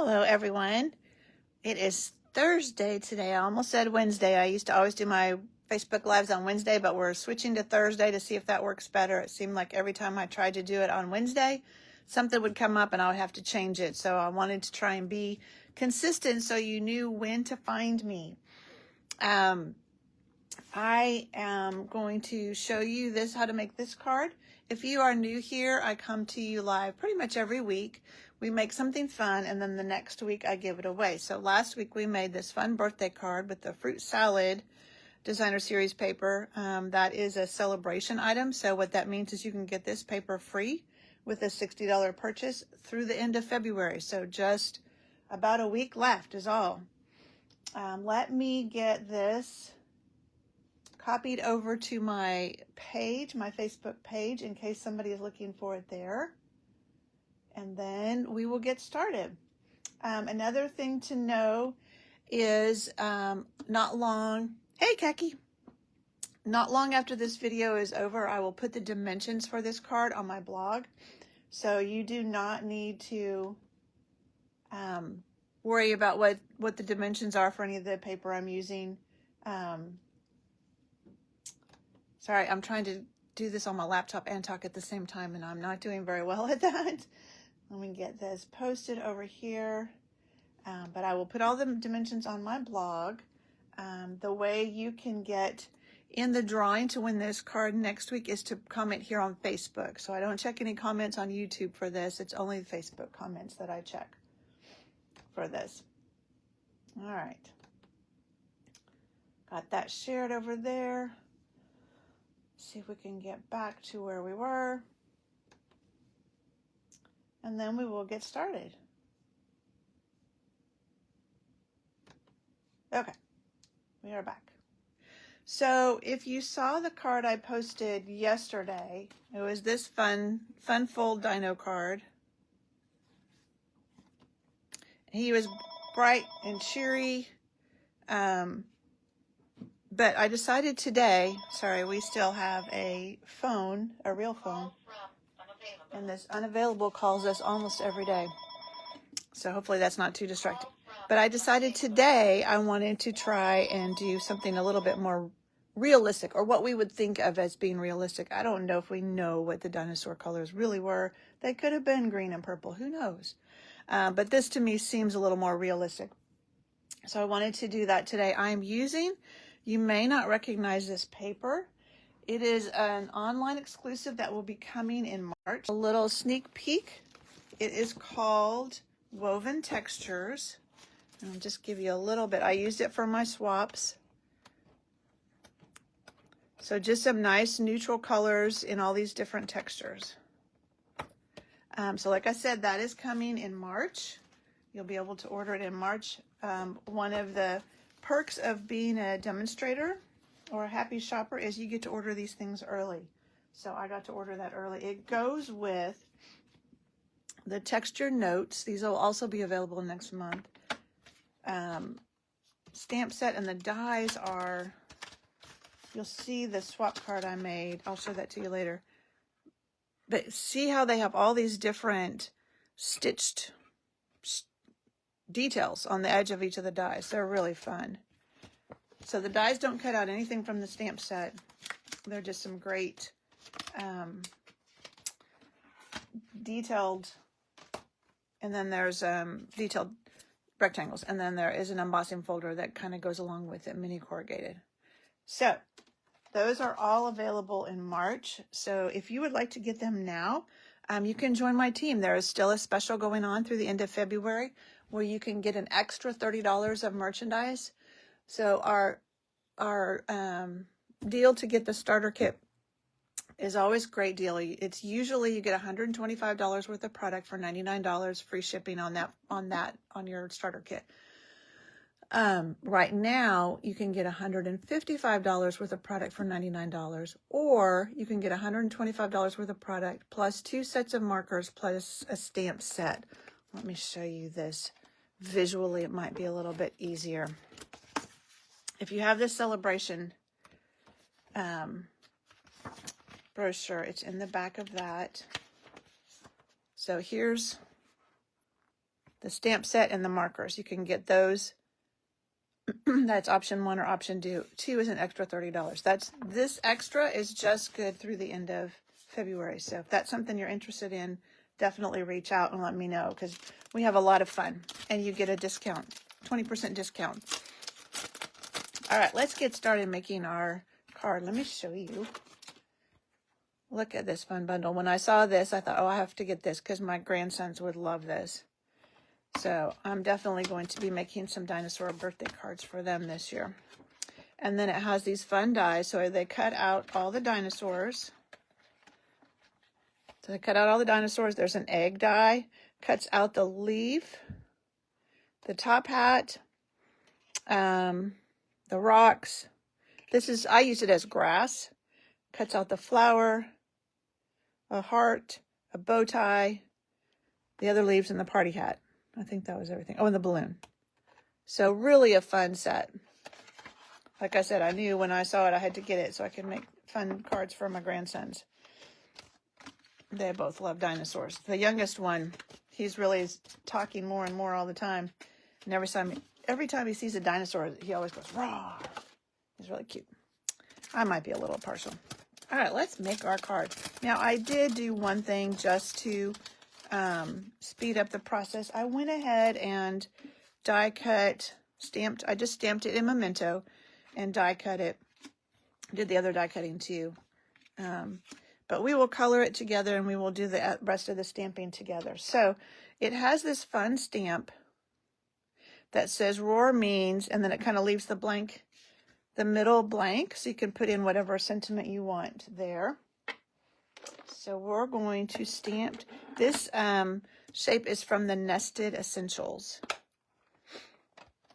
Hello, everyone. It is Thursday today. I almost said Wednesday. I used to always do my Facebook Lives on Wednesday, but we're switching to Thursday to see if that works better. It seemed like every time I tried to do it on Wednesday, something would come up and I would have to change it. So I wanted to try and be consistent so you knew when to find me. I am going to show you how to make this card. If you are new here, I come to you live pretty much every week. We make something fun, and then the next week I give it away. So last week we made this fun birthday card with the fruit salad designer series paper. That is a celebration item. So what that means is you can get this paper free with a $60 purchase through the end of February. So just about a week left is all. Let me get this copied over to my page, my Facebook page, in case somebody is looking for it there. And then we will get started. Another thing to know is not long after this video is over, I will put the dimensions for this card on my blog. So you do not need to worry about what the dimensions are for any of the paper I'm using. Sorry, I'm trying to do this on my laptop and talk at the same time, and I'm not doing very well at that. Let me get this posted over here. But I will put all the dimensions on my blog. The way you can get in the drawing to win this card next week is to comment here on Facebook. So I don't check any comments on YouTube for this. It's only the Facebook comments that I check for this. All right. Got that shared over there. See if we can get back to where we were. And then we will get started. Okay, we are back. So if you saw the card I posted yesterday, it was this fun fold dino card. He was bright and cheery. But I decided today, sorry, we still have a phone, a real phone. And this unavailable calls us almost every day. So hopefully that's not too distracting. But I decided today I wanted to try and do something a little bit more realistic, or what we would think of as being realistic. I don't know if we know what the dinosaur colors really were. They could have been green and purple. Who knows? But this to me seems a little more realistic. So I wanted to do that today. I'm using, you may not recognize this paper. It is an online exclusive that will be coming in March. A little sneak peek. It is called Woven Textures. I'll just give you a little bit. I used it for my swaps. So just some nice neutral colors in all these different textures. So like I said, that is coming in March. You'll be able to order it in March. One of the perks of being a demonstrator or a happy shopper is you get to order these things early. So I got to order that early. It goes with the texture notes. These will also be available next month. Stamp set, and the dies are, you'll see the swap card I made. I'll show that to you later. But see how they have all these different stitched details on the edge of each of the dies. They're really fun. So the dies don't cut out anything from the stamp set. They're just some great detailed, and then there's detailed rectangles, and then there is an embossing folder that kind of goes along with it, mini corrugated. So those are all available in March. So if you would like to get them now, you can join my team. There is still a special going on through the end of February where you can get an extra $30 of merchandise. So our deal to get the starter kit is always a great deal. It's usually you get $125 worth of product for $99, free shipping on your starter kit. Right now you can get $155 worth of product for $99, or you can get $125 worth of product plus 2 sets of markers plus a stamp set. Let me show you this visually. It might be a little bit easier. If you have this celebration brochure, it's in the back of that. So here's the stamp set and the markers. You can get those. That's option 1 or option 2. 2 is an extra $30. This extra is just good through the end of February. So if that's something you're interested in, definitely reach out and let me know, because we have a lot of fun and you get a discount, 20% discount. All right, let's get started making our card. Let me show you. Look at this fun bundle. When I saw this, I thought, oh, I have to get this because my grandsons would love this. So I'm definitely going to be making some dinosaur birthday cards for them this year. And then it has these fun dies. So they cut out all the dinosaurs. So they cut out all the dinosaurs. There's an egg die. Cuts out the leaf, the top hat, the rocks. I use it as grass. Cuts out the flower, a heart, a bow tie, the other leaves, and the party hat. I think that was everything. Oh, and the balloon. So really a fun set. Like I said, I knew when I saw it, I had to get it so I could make fun cards for my grandsons. They both love dinosaurs. The youngest one, he's really talking more and more all the time. And every time he sees a dinosaur, he always goes, "Roar." He's really cute. I might be a little partial. All right, let's make our card. Now, I did do one thing just to speed up the process. I went ahead and die cut, I just stamped it in Memento and die cut it. Did the other die cutting too. But we will color it together and we will do the rest of the stamping together. So it has this fun stamp that says roar means, and then it kind of leaves the middle blank, so you can put in whatever sentiment you want there. So we're going to stamp this. Shape is from the Nested Essentials.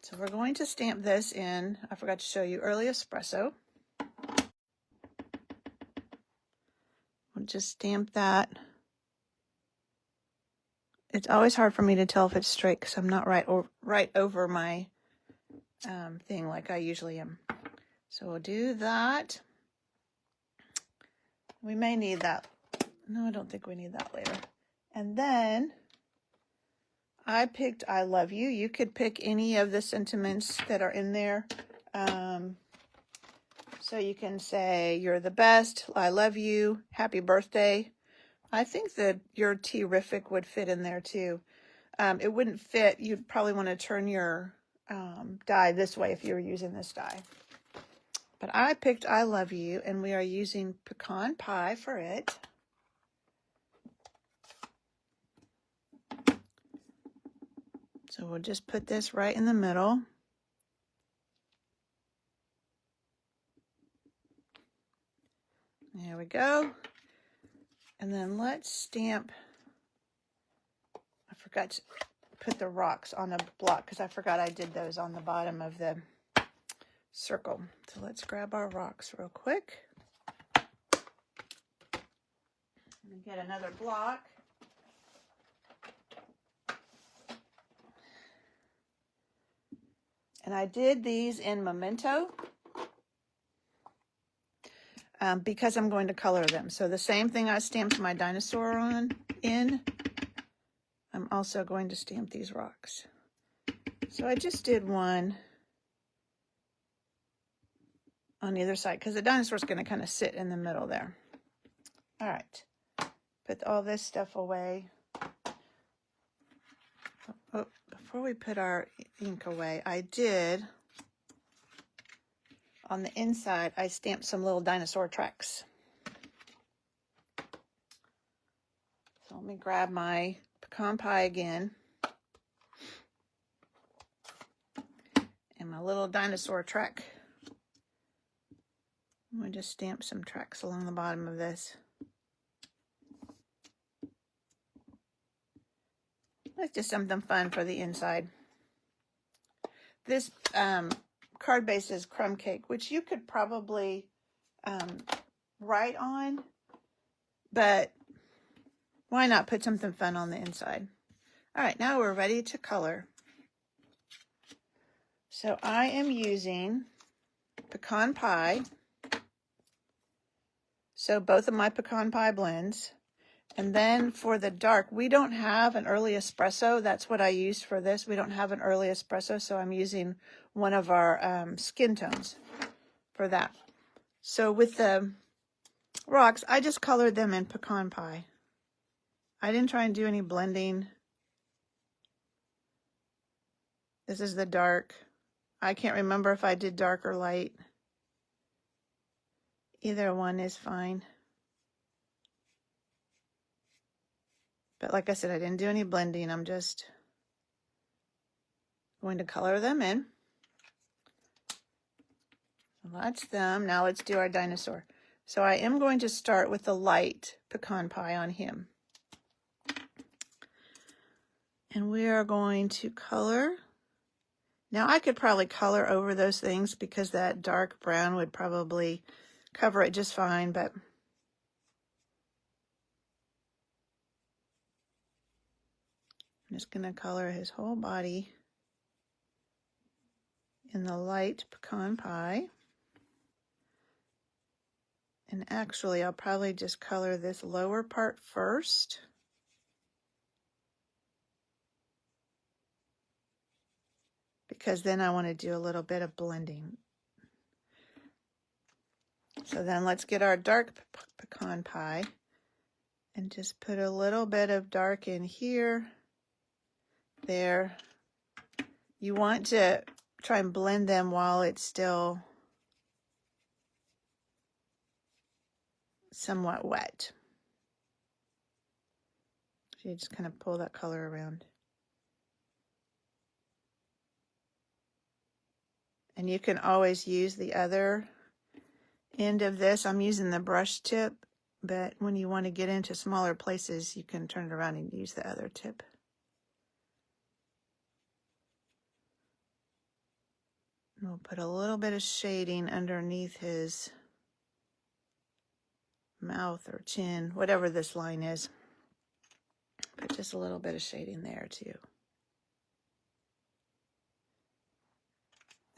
So we're going to stamp this in, I forgot to show you, Early Espresso. We'll just stamp that. It's always hard for me to tell if it's straight because I'm not right over my thing like I usually am. So we'll do that. We may need that. No, I don't think we need that later. And then I picked I love you. You could pick any of the sentiments that are in there. So you can say, you're the best, I love you, happy birthday. I think that your terrific would fit in there too. It wouldn't fit. You'd probably want to turn your die this way if you were using this die. But I picked I love you, and we are using pecan pie for it. So we'll just put this right in the middle. There we go. And then let's stamp. I forgot to put the rocks on a block because I forgot I did those on the bottom of the circle. So let's grab our rocks real quick. And get another block. And I did these in Memento because I'm going to color them. So the same thing I stamped my dinosaur in, I'm also going to stamp these rocks. So I just did one on either side because the dinosaur is going to kind of sit in the middle there. All right, put all this stuff away. Oh, before we put our ink away, I did, on the inside, I stamped some little dinosaur tracks. So let me grab my pecan pie again. And my little dinosaur track. I'm going to just stamp some tracks along the bottom of this. It's just something fun for the inside. This card base is crumb cake, which you could probably write on, but why not put something fun on the inside? All right, now we're ready to color. So I am using pecan pie. So both of my pecan pie blends. And then for the dark, we don't have an early espresso. That's what I used for this. We don't have an early espresso, so I'm using one of our skin tones for that. So with the rocks, I just colored them in pecan pie. I didn't try and do any blending. This is the dark. I can't remember if I did dark or light. Either one is fine. But like I said, I didn't do any blending. I'm just going to color them in. That's them. Now let's do our dinosaur. So I am going to start with the light pecan pie on him. And we are going to color. Now I could probably color over those things because that dark brown would probably cover it just fine, but I'm just going to color his whole body in the light pecan pie. And actually, I'll probably just color this lower part first. Because then I want to do a little bit of blending. So then let's get our dark pecan pie and just put a little bit of dark in here. There. You want to try and blend them while it's still somewhat wet. So you just kind of pull that color around. And you can always use the other end of this. I'm using the brush tip, but when you want to get into smaller places, you can turn it around and use the other tip. And we'll put a little bit of shading underneath his mouth or chin, whatever this line is. Put just a little bit of shading there too.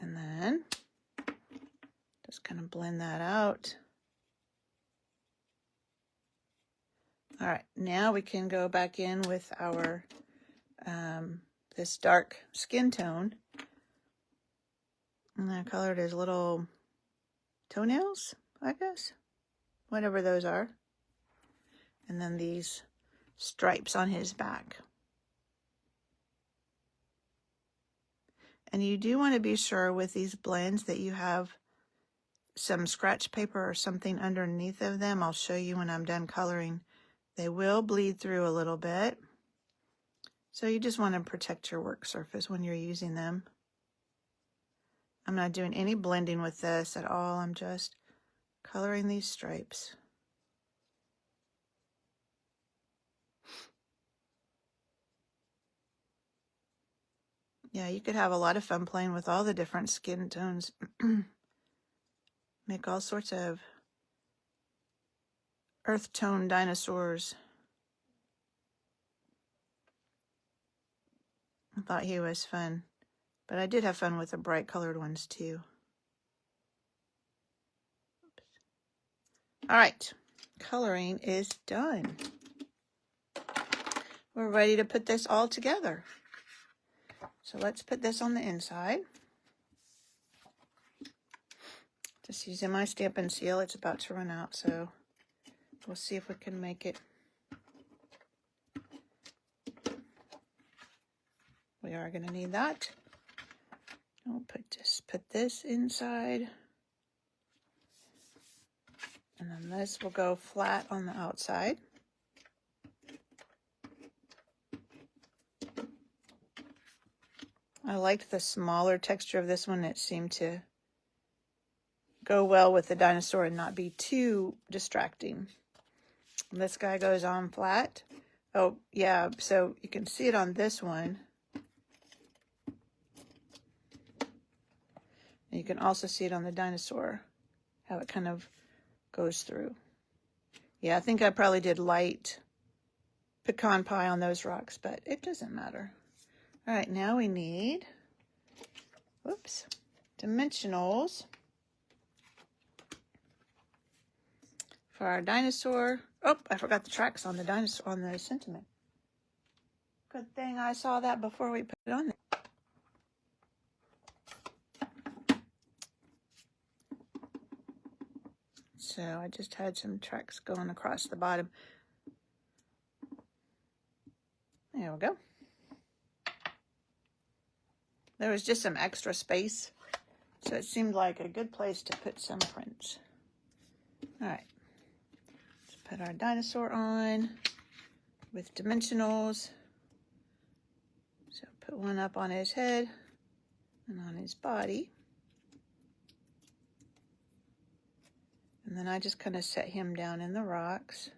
And then just kind of blend that out. All right, now we can go back in with our this dark skin tone. And I colored his little toenails, I guess, whatever those are. And then these stripes on his back. And you do want to be sure with these blends that you have some scratch paper or something underneath of them. I'll show you when I'm done coloring. They will bleed through a little bit. So you just want to protect your work surface when you're using them. I'm not doing any blending with this at all. I'm just coloring these stripes. Yeah, you could have a lot of fun playing with all the different skin tones. Make all sorts of earth tone dinosaurs. I thought he was fun, but I did have fun with the bright colored ones too. Oops. All right, coloring is done. We're ready to put this all together. So let's put this on the inside. Just using my stamp and seal. It's about to run out, so we'll see if we can make it. We are going to need that. I'll put this inside. And then this will go flat on the outside. I liked the smaller texture of this one. It seemed to go well with the dinosaur and not be too distracting. This guy goes on flat. Oh, yeah, so you can see it on this one. And you can also see it on the dinosaur, how it kind of goes through. Yeah, I think I probably did light pecan pie on those rocks, but it doesn't matter. All right, now we need, dimensionals for our dinosaur. Oh, I forgot the tracks on the dinosaur, on the sentiment. Good thing I saw that before we put it on there. So I just had some tracks going across the bottom. There we go. There was just some extra space, so it seemed like a good place to put some prints. All right, let's put our dinosaur on with dimensionals. So put one up on his head and on his body. And then I just kind of set him down in the rocks.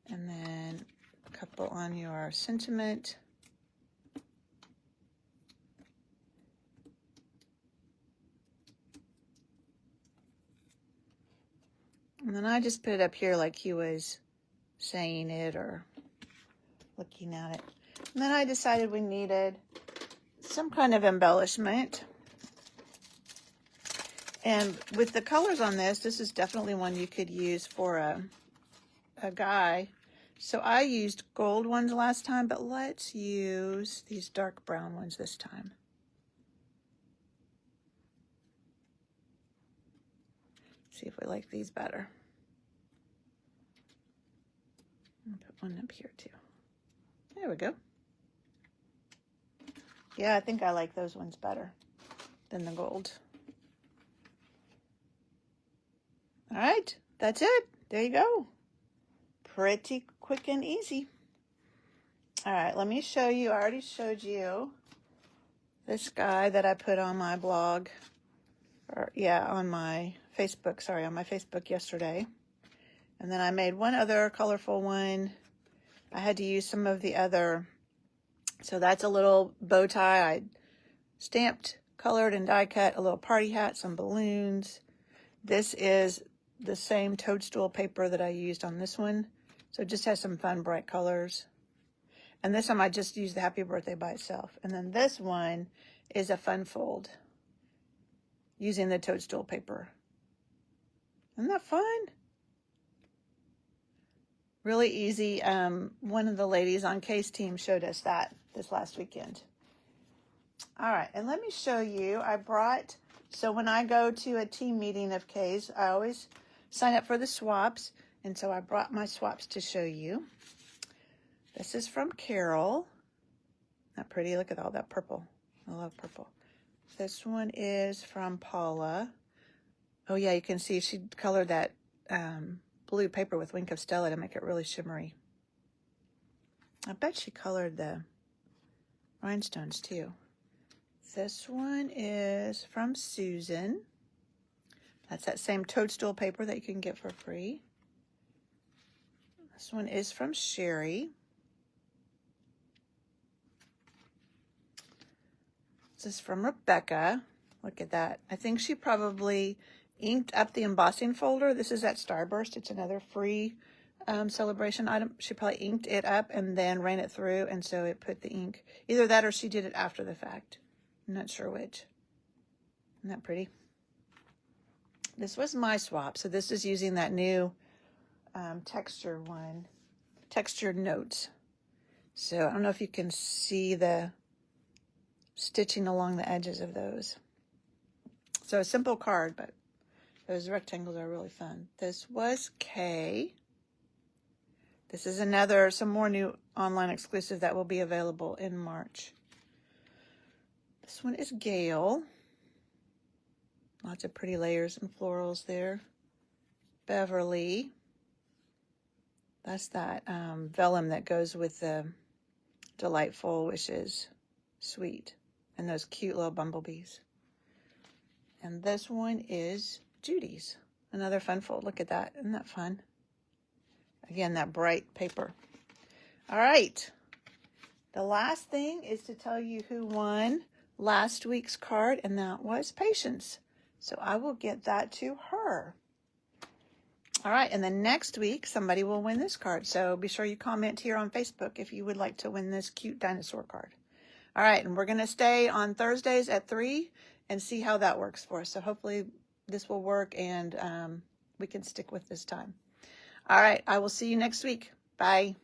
And then a couple on your sentiment. And then I just put it up here like he was saying it or looking at it. And then I decided we needed some kind of embellishment. And with the colors on this is definitely one you could use for a guy. So I used gold ones last time, but let's use these dark brown ones this time. See if we like these better. I'll put one up here too. There we go. Yeah, I think I like those ones better than the gold. All right, that's it. There you go. Pretty quick and easy. All right, let me show you. I already showed you this guy that I put on my blog, or yeah, on my Facebook, sorry, on my Facebook yesterday. And then I made one other colorful one. I had to use some of the other. So that's a little bow tie. I stamped, colored, and die cut a little party hat, some balloons. This is the same toadstool paper that I used on this one. So it just has some fun, bright colors. And this time I just used the happy birthday by itself. And then this one is a fun fold using the toadstool paper. Isn't that fun? Really easy. One of the ladies on Kay's team showed us that this last weekend. All right, and let me show you. So when I go to a team meeting of Kay's, I always sign up for the swaps. And so I brought my swaps to show you. This is from Carol. Not pretty? Look at all that purple. I love purple. This one is from Paula. Oh yeah, you can see she colored that blue paper with Wink of Stella to make it really shimmery. I bet she colored the rhinestones too. This one is from Susan. That's that same toadstool paper that you can get for free. This one is from Sherry. This is from Rebecca. Look at that. I think she probably inked up the embossing folder. This is at Starburst. It's another free celebration item. She probably inked it up and then ran it through, and so it put the ink. Either that or she did it after the fact. I'm not sure which. Isn't that pretty? This was my swap. So this is using that new texture one, textured notes. So I don't know if you can see the stitching along the edges of those. So a simple card, but those rectangles are really fun. This was Kay. This is some more new online exclusive that will be available in March. This one is Gail. Lots of pretty layers and florals there. Beverly. That's that vellum that goes with the Delightful Wishes Sweet. And those cute little bumblebees. And this one is Judy's. Another fun fold. Look at that. Isn't that fun? Again, that bright paper. All right. The last thing is to tell you who won last week's card, and that was Patience. So I will get that to her. All right, and then next week, somebody will win this card. So be sure you comment here on Facebook if you would like to win this cute dinosaur card. All right, and we're going to stay on Thursdays at 3 and see how that works for us. So hopefully this will work and we can stick with this time. All right, I will see you next week. Bye.